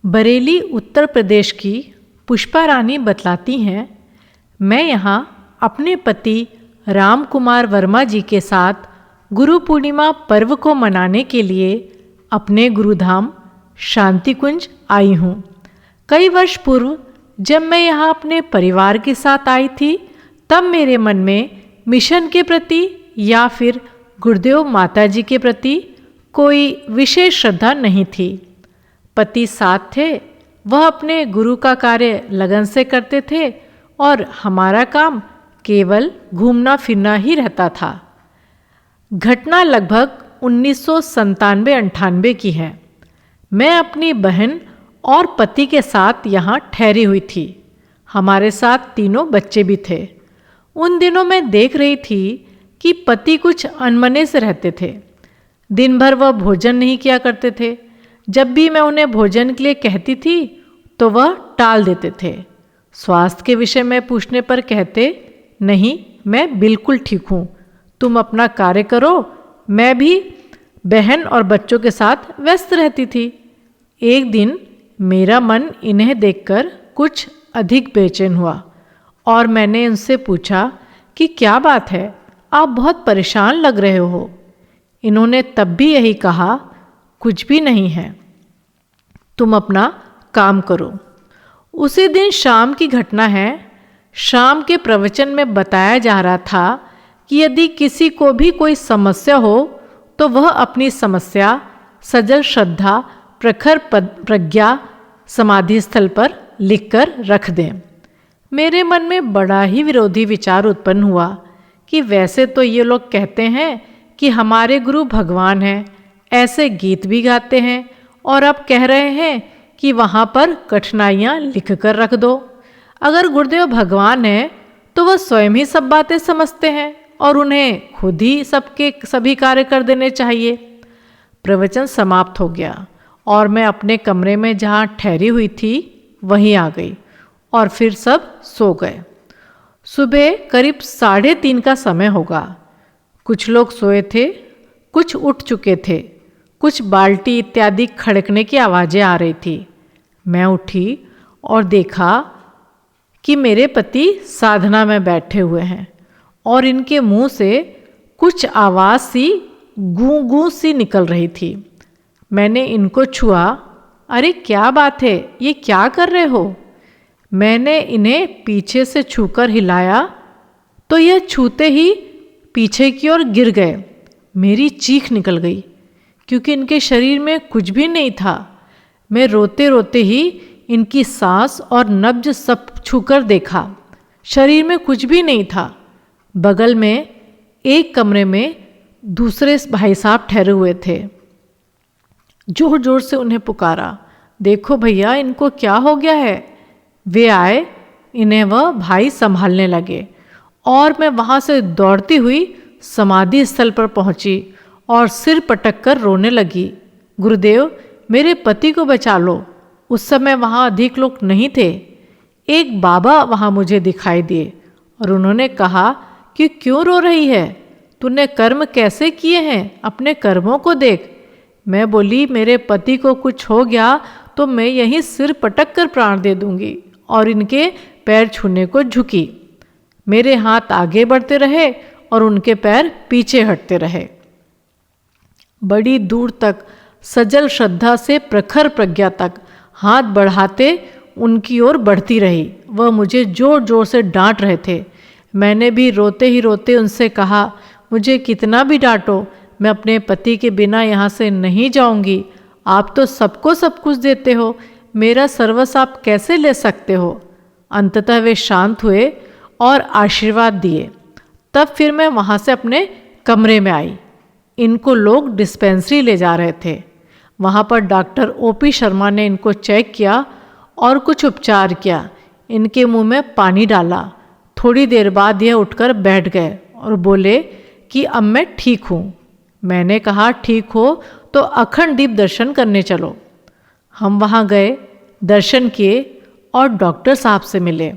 बरेली उत्तर प्रदेश की पुष्पा रानी बतलाती हैं, मैं यहाँ अपने पति राम कुमार वर्मा जी के साथ गुरु पूर्णिमा पर्व को मनाने के लिए अपने गुरुधाम शांति कुंज आई हूँ। कई वर्ष पूर्व जब मैं यहाँ अपने परिवार के साथ आई थी, तब मेरे मन में मिशन के प्रति या फिर गुरुदेव माता जी के प्रति कोई विशेष श्रद्धा नहीं थी। पति साथ थे, वह अपने गुरु का कार्य लगन से करते थे और हमारा काम केवल घूमना फिरना ही रहता था। घटना लगभग 1997-98 की है। मैं अपनी बहन और पति के साथ यहाँ ठहरी हुई थी। हमारे साथ 3 बच्चे भी थे। उन दिनों मैं देख रही थी कि पति कुछ अनमने से रहते थे। दिन भर वह भोजन नहीं किया करते थे। जब भी मैं उन्हें भोजन के लिए कहती थी तो वह टाल देते थे। स्वास्थ्य के विषय में पूछने पर कहते, नहीं, मैं बिल्कुल ठीक हूँ, तुम अपना कार्य करो। मैं भी बहन और बच्चों के साथ व्यस्त रहती थी। एक दिन मेरा मन इन्हें देखकर कुछ अधिक बेचैन हुआ और मैंने उनसे पूछा कि क्या बात है, आप बहुत परेशान लग रहे हो। इन्होंने तब भी यही कहा, कुछ भी नहीं है, तुम अपना काम करो। उसी दिन शाम की घटना है। शाम के प्रवचन में बताया जा रहा था कि यदि किसी को भी कोई समस्या हो तो वह अपनी समस्या सजल श्रद्धा प्रखर प्रज्ञा समाधि स्थल पर लिखकर रख दें। मेरे मन में बड़ा ही विरोधी विचार उत्पन्न हुआ कि वैसे तो ये लोग कहते हैं कि हमारे गुरु भगवान हैं, ऐसे गीत भी गाते हैं, और अब कह रहे हैं कि वहाँ पर कठिनाइयाँ लिख कर रख दो। अगर गुरुदेव भगवान हैं तो वह स्वयं ही सब बातें समझते हैं और उन्हें खुद ही सभी कार्य कर देने चाहिए। प्रवचन समाप्त हो गया और मैं अपने कमरे में जहाँ ठहरी हुई थी वहीं आ गई और फिर सब सो गए। सुबह करीब 3:30 का समय होगा। कुछ लोग सोए थे, कुछ उठ चुके थे, कुछ बाल्टी इत्यादि खड़कने की आवाज़ें आ रही थी। मैं उठी और देखा कि मेरे पति साधना में बैठे हुए हैं और इनके मुंह से कुछ आवाज़ सी गूं गूं सी निकल रही थी। मैंने इनको छुआ, अरे क्या बात है, ये क्या कर रहे हो। मैंने इन्हें पीछे से छूकर हिलाया तो यह छूते ही पीछे की ओर गिर गए। मेरी चीख निकल गई क्योंकि इनके शरीर में कुछ भी नहीं था। मैं रोते रोते ही इनकी सांस और नब्ज सब छूकर देखा। शरीर में कुछ भी नहीं था। बगल में एक कमरे में दूसरे भाई साहब ठहरे हुए थे। जोर जोर से उन्हें पुकारा, देखो भैया, इनको क्या हो गया है। वे आए, इन्हें वह भाई संभालने लगे और मैं वहाँ से दौड़ती हुई समाधि स्थल पर पहुँची और सिर पटक कर रोने लगी, गुरुदेव, मेरे पति को बचा लो। उस समय वहाँ अधिक लोग नहीं थे। एक बाबा वहाँ मुझे दिखाई दिए और उन्होंने कहा कि क्यों रो रही है, तूने कर्म कैसे किए हैं, अपने कर्मों को देख। मैं बोली, मेरे पति को कुछ हो गया तो मैं यहीं सिर पटक कर प्राण दे दूंगी, और इनके पैर छूने को झुकी। मेरे हाथ आगे बढ़ते रहे और उनके पैर पीछे हटते रहे। बड़ी दूर तक सजल श्रद्धा से प्रखर प्रज्ञा तक हाथ बढ़ाते उनकी ओर बढ़ती रही। वह मुझे जोर जोर से डांट रहे थे। मैंने भी रोते ही रोते उनसे कहा, मुझे कितना भी डांटो, मैं अपने पति के बिना यहाँ से नहीं जाऊँगी। आप तो सबको सब कुछ देते हो, मेरा सर्वस्व आप कैसे ले सकते हो। अंततः वे शांत हुए और आशीर्वाद दिए। तब फिर मैं वहाँ से अपने कमरे में आई। इनको लोग डिस्पेंसरी ले जा रहे थे। वहाँ पर डॉक्टर OP शर्मा ने इनको चेक किया और कुछ उपचार किया। इनके मुंह में पानी डाला। थोड़ी देर बाद यह उठकर बैठ गए और बोले कि अब मैं ठीक हूँ। मैंने कहा, ठीक हो तो अखंड दीप दर्शन करने चलो। हम वहाँ गए, दर्शन किए और डॉक्टर साहब से मिले।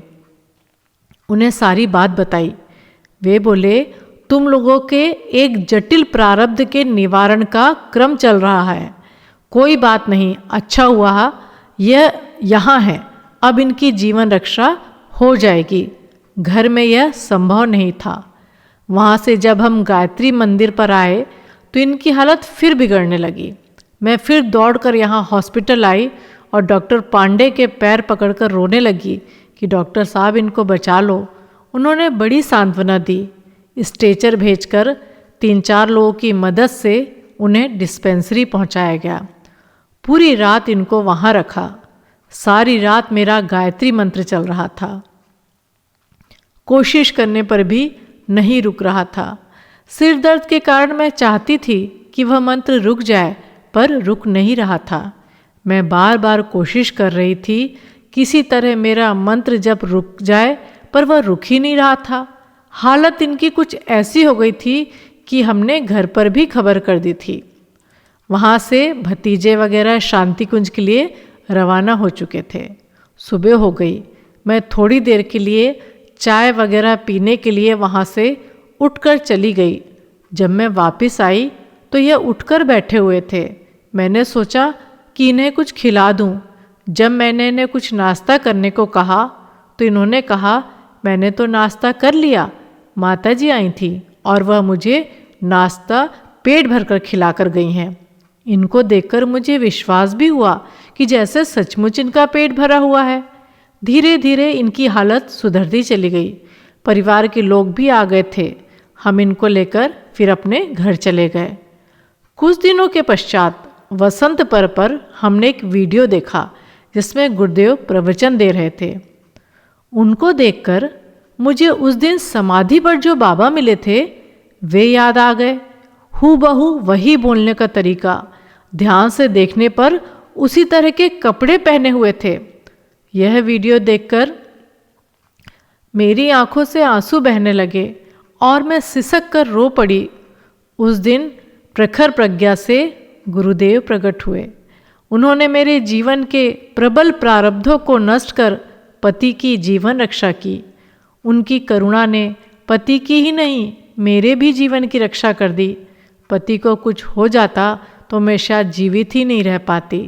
उन्हें सारी बात बताई। वे बोले, तुम लोगों के एक जटिल प्रारब्ध के निवारण का क्रम चल रहा है। कोई बात नहीं, अच्छा हुआ यह यहाँ है, अब इनकी जीवन रक्षा हो जाएगी। घर में यह संभव नहीं था। वहाँ से जब हम गायत्री मंदिर पर आए तो इनकी हालत फिर बिगड़ने लगी। मैं फिर दौड़कर यहाँ हॉस्पिटल आई और डॉक्टर पांडे के पैर पकड़कर रोने लगी कि डॉक्टर साहब इनको बचा लो। उन्होंने बड़ी सांत्वना दी। स्ट्रेचर भेजकर 3-4 लोगों की मदद से उन्हें डिस्पेंसरी पहुँचाया गया। पूरी रात इनको वहाँ रखा। सारी रात मेरा गायत्री मंत्र चल रहा था। कोशिश करने पर भी नहीं रुक रहा था। सिर दर्द के कारण मैं चाहती थी कि वह मंत्र रुक जाए, पर रुक नहीं रहा था। मैं बार बार कोशिश कर रही थी किसी तरह मेरा मंत्र जब रुक जाए, पर वह रुक ही नहीं रहा था। हालत इनकी कुछ ऐसी हो गई थी कि हमने घर पर भी खबर कर दी थी। वहाँ से भतीजे वगैरह शांति कुंज के लिए रवाना हो चुके थे। सुबह हो गई। मैं थोड़ी देर के लिए चाय वगैरह पीने के लिए वहाँ से उठकर चली गई। जब मैं वापस आई तो यह उठकर बैठे हुए थे। मैंने सोचा कि इन्हें कुछ खिला दूं। जब मैंने इन्हें कुछ नाश्ता करने को कहा तो इन्होंने कहा, मैंने तो नाश्ता कर लिया, माताजी आई थी और वह मुझे नाश्ता पेट भरकर खिलाकर गई हैं। इनको देखकर मुझे विश्वास भी हुआ कि जैसे सचमुच इनका पेट भरा हुआ है। धीरे धीरे इनकी हालत सुधरती चली गई। परिवार के लोग भी आ गए थे। हम इनको लेकर फिर अपने घर चले गए। कुछ दिनों के पश्चात वसंत पर्व पर हमने एक वीडियो देखा जिसमें गुरुदेव प्रवचन दे रहे थे। उनको देखकर मुझे उस दिन समाधि पर जो बाबा मिले थे वे याद आ गए। हूबहू वही बोलने का तरीका, ध्यान से देखने पर उसी तरह के कपड़े पहने हुए थे। यह वीडियो देखकर मेरी आंखों से आंसू बहने लगे और मैं सिसक कर रो पड़ी। उस दिन प्रखर प्रज्ञा से गुरुदेव प्रकट हुए। उन्होंने मेरे जीवन के प्रबल प्रारब्धों को नष्ट कर पति की जीवन रक्षा की। उनकी करुणा ने पति की ही नहीं मेरे भी जीवन की रक्षा कर दी। पति को कुछ हो जाता तो मैं शायद जीवित ही नहीं रह पाती।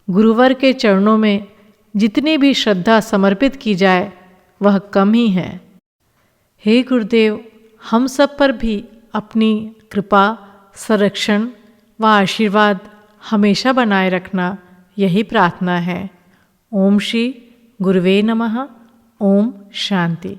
गुरुवर के चरणों में जितनी भी श्रद्धा समर्पित की जाए वह कम ही है। हे गुरुदेव, हम सब पर भी अपनी कृपा, संरक्षण व आशीर्वाद हमेशा बनाए रखना, यही प्रार्थना है। ओम श्री गुरुवे नमः। ओम शांति।